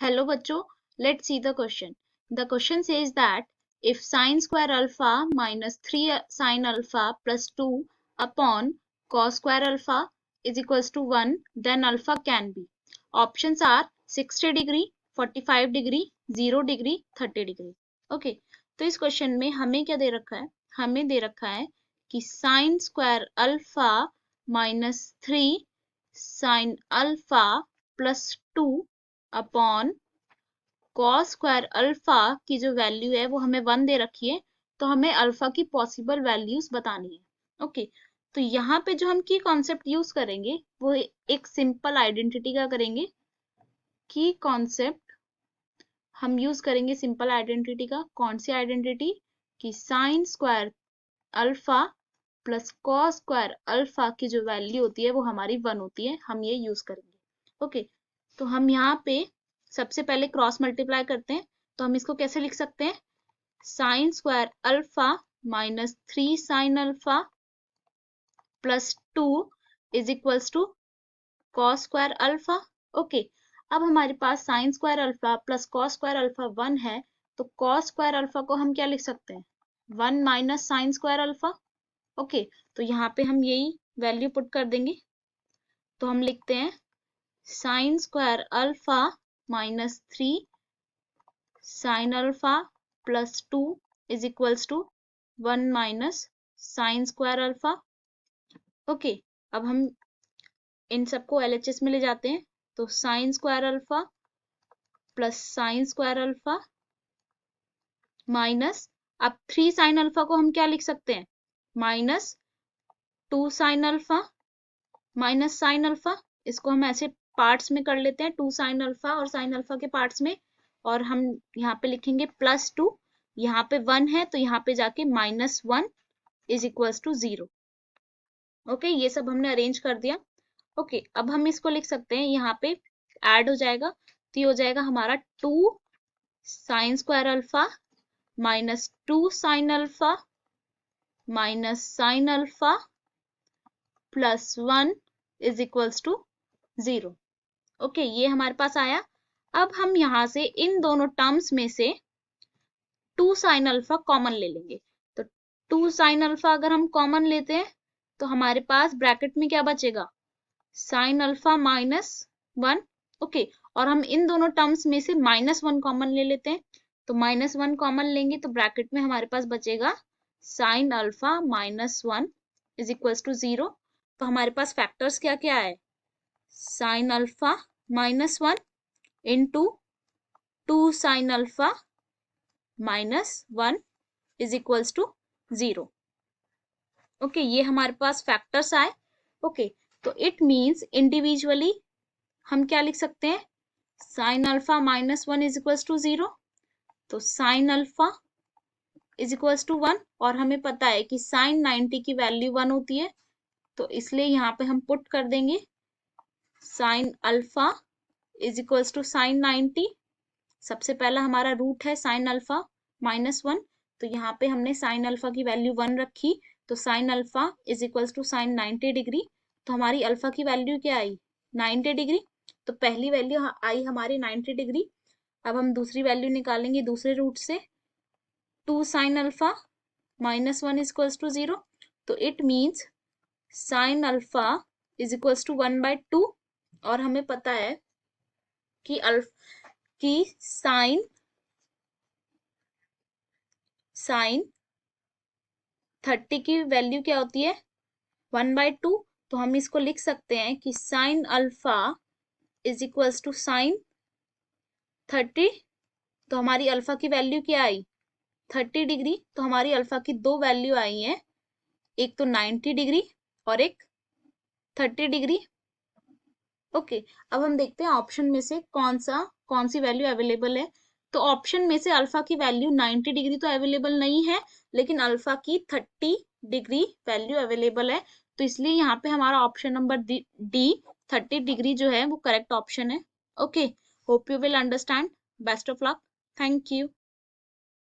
Hello बच्चों, let's see the question. The question says that if sine square alpha minus 3 sine alpha plus 2 upon cos square alpha is equals to 1, then alpha can be. Options are 60 degree, 45 degree, 0 degree, 30 degree. Okay, तो इस question में हमें क्या दे रखा है? हमें दे रखा है कि sign square alpha minus 3 sine alpha plus 2 upon cos square alpha की जो वैल्यू है वो हमें 1 दे रखी है, तो हमें अल्फा की पॉसिबल वैल्यूज बतानी है। ओके, तो यहाँ पे जो हम की कॉन्सेप्ट यूज करेंगे वो एक सिंपल आइडेंटिटी का करेंगे। की कॉन्सेप्ट हम यूज करेंगे सिंपल आइडेंटिटी का। कौन सी आइडेंटिटी? कि sign square alpha plus cos square alpha की जो वैल्यू होती है वो हमारी 1 होती है, हम ये यूज करेंगे। ओके, तो हम यहाँ पे सबसे पहले क्रॉस मल्टीप्लाई करते हैं, तो हम इसको कैसे लिख सकते हैं? Sine square alpha minus 3 sine alpha plus 2 is equals to cos square alpha. Okay, अब हमारे पास sine square alpha plus cos square alpha 1 है, तो कॉस स्क्वायर अल्फा को हम क्या लिख सकते हैं? 1 minus sine square alpha. Okay, तो यहाँ पे हम यही वैल्यू पुट कर देंगे, तो हम लिखते हैं sine square alpha minus 3 sine alpha plus 2 is equals to 1 minus sine square alpha. Okay, अब हम इन सबको LHS में ले जाते हैं, तो sign square alpha plus sign square alpha minus, अब 3 साइन अल्फा को हम क्या लिख सकते हैं? Minus 2 sine alpha minus sine alpha. इसको हम ऐसे पार्ट्स में कर लेते हैं, 2 साइन अल्फा और साइन अल्फा के पार्ट्स में, और हम यहाँ पे लिखेंगे प्लस 2, यहाँ पे 1 है तो यहाँ पे जाके minus 1 is equals to 0। Okay, ये सब हमने अरेंज कर दिया। ओके, अब हम इसको लिख सकते हैं, यहाँ पे ऐड हो जाएगा, तो ये हो जाएगा हमारा 2 sine square alpha minus 2 sine alpha minus sine alpha plus 1 is equals to 0। Okay, ये हमारे पास आया। अब हम यहाँ से इन दोनों टर्म्स में से 2 साइन अल्फा कॉमन ले लेंगे, तो 2 साइन अल्फा अगर हम कॉमन लेते हैं तो हमारे पास ब्रैकेट में क्या बचेगा? Sine alpha minus 1। ओके, और हम इन दोनों टर्म्स में से -1 कॉमन ले लेते हैं, तो -1 कॉमन लेंगे तो ब्रैकेट में हमारे पास बचेगा sine alpha minus 1 is equals to 0। तो हमारे पास फैक्टर्स क्या क्या है? Sine alpha minus 1 into 2 sine alpha minus 1 is equals to 0। Okay, ये हमारे पास फैक्टर्स आए। ओके, तो इट मीन्स इंडिविजुअली हम क्या लिख सकते हैं? Sine alpha minus 1 is equals to 0, तो sine alpha is equals to 1, और हमें पता है कि साइन 90 की वैल्यू 1 होती है, तो इसलिए यहाँ पे हम पुट कर देंगे sine alpha is equals to sine 90। सबसे पहला हमारा रूट है साइन अल्फा माइनस 1, तो यहाँ पे हमने साइन अल्फा की वैल्यू 1 रखी, तो sine alpha is equals to sine 90 degree. तो हमारी अल्फा की वैल्यू क्या आई? 90 डिग्री। तो पहली वैल्यू आई हमारी 90 डिग्री। अब हम दूसरी वैल्यू निकालेंगे दूसरे रूट से, 2 sine alpha minus 1 is equals to 0, तो it means sine alpha is equals to 1/2, और हमें पता है कि साइन 30 की वैल्यू क्या होती है? 1/2। तो हम इसको लिख सकते हैं कि sine alpha is equals to sine 30। तो हमारी अल्फा की वैल्यू क्या आई? 30 डिग्री। तो हमारी अल्फा की दो वैल्यू आई हैं, एक तो 90 डिग्री और एक 30 डिग्री। ओके, अब हम देखते हैं ऑप्शन में से कौन सी वैल्यू अवेलेबल है। तो ऑप्शन में से अल्फा की वैल्यू 90 डिग्री तो अवेलेबल नहीं है, लेकिन अल्फा की 30 डिग्री वैल्यू अवेलेबल है, तो इसलिए यहाँ पे हमारा ऑप्शन नंबर डी 30 डिग्री जो है वो करेक्ट ऑप्शन है। Okay, hope you will understand. Best of luck, thank you.